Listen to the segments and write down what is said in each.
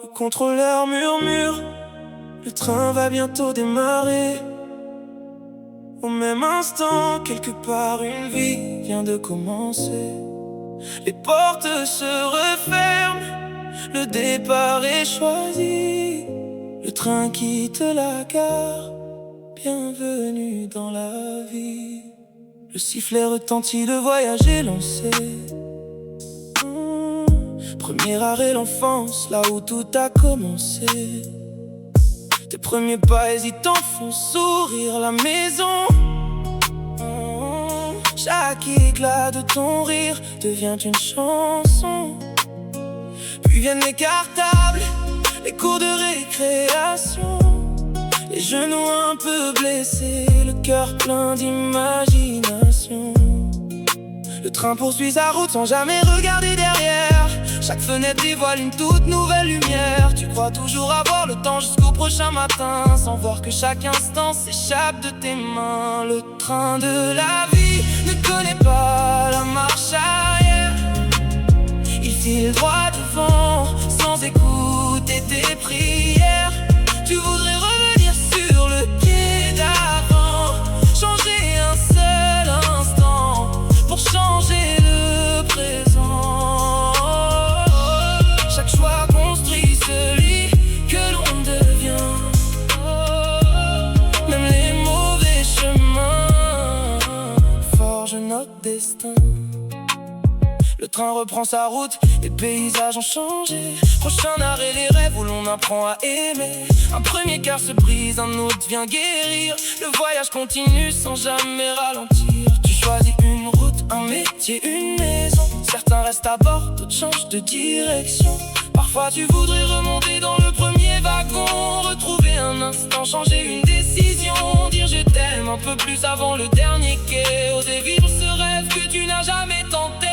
Le contrôleur murmure, le train va bientôt démarrer. Au même instant, quelque part, une vie vient de commencer. Les portes se referment, le départ est choisi. Le train quitte la gare, bienvenue dans la vie. Le sifflet retentit, le voyage est lancé. Premier arrêt, l'enfance, là où tout a commencé. Tes premiers pas hésitants font sourire la maison. Chaque éclat de ton rire devient une chanson. Puis viennent les cartables, les cours de récréation. Les genoux un peu blessés, le cœur plein d'imagination. Le train poursuit sa route sans jamais regarder derrière. Chaque fenêtre dévoile une toute nouvelle lumière. Tu crois toujours avoir le temps jusqu'au prochain matin, sans voir que chaque instant s'échappe de tes mains. Le train de la vie ne connaît pas la marche arrière. Il file droit devant sans écouter tes prières. Tu voudrais revenir sur le quai d'avant, changer un seul instant pour changer le présent. Chaque choix construit celui que l'on devient. Même les mauvais chemins forgent notre destin. Le train reprend sa route, les paysages ont changé. Prochain arrêt, les rêves où l'on apprend à aimer. Un premier cœur se brise, un autre vient guérir. Le voyage continue sans jamais ralentir. Tu choisis une route, un métier, une maison. Certains restent à bord, d'autres changent de direction. Parfois tu voudrais remonter dans le premier wagon, retrouver un instant, changer une décision, dire je t'aime un peu plus avant le dernier quai. Oser vivre ce rêve que tu n'as jamais tenté.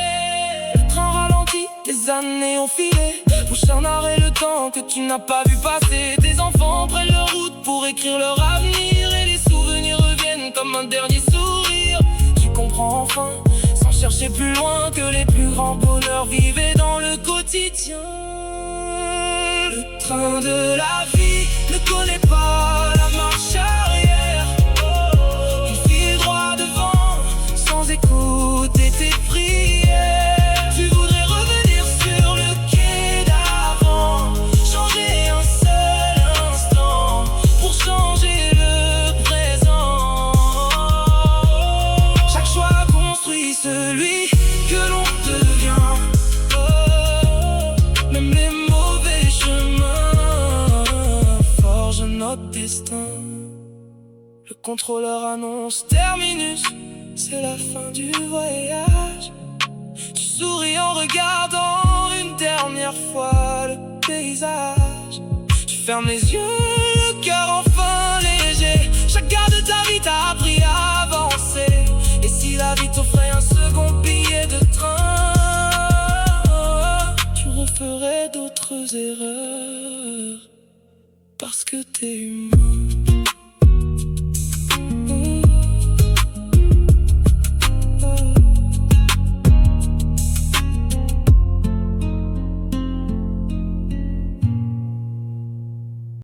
Le train ralentit, les années ont filé. Prochain arrêt, le temps que tu n'as pas vu passer. Tes enfants prennent leur route pour écrire leur avenir. Et les souvenirs reviennent comme un dernier sourire. Tu comprends enfin, sans chercher plus loin, que les plus grands bonheurs vivaient dans le quotidien. Le train de la vie ne connaît pas la marche arrière. Il file droit devant sans écouter tes prières. Tu voudrais revenir sur le quai d'avant, changer un seul instant pour changer le présent. Chaque choix construit celui que l'on devient. Même les mauvais chemins forgent notre destin. Le contrôleur annonce terminus, c'est la fin du voyage. Tu souris en regardant une dernière fois le paysage. Tu fermes les yeux, le cœur enfin léger. Chaque gare de ta vie t'a appris à avancer. Et si la vie t'offrait un second billet de train, tu referais d'autres erreurs, parce que t'es humain.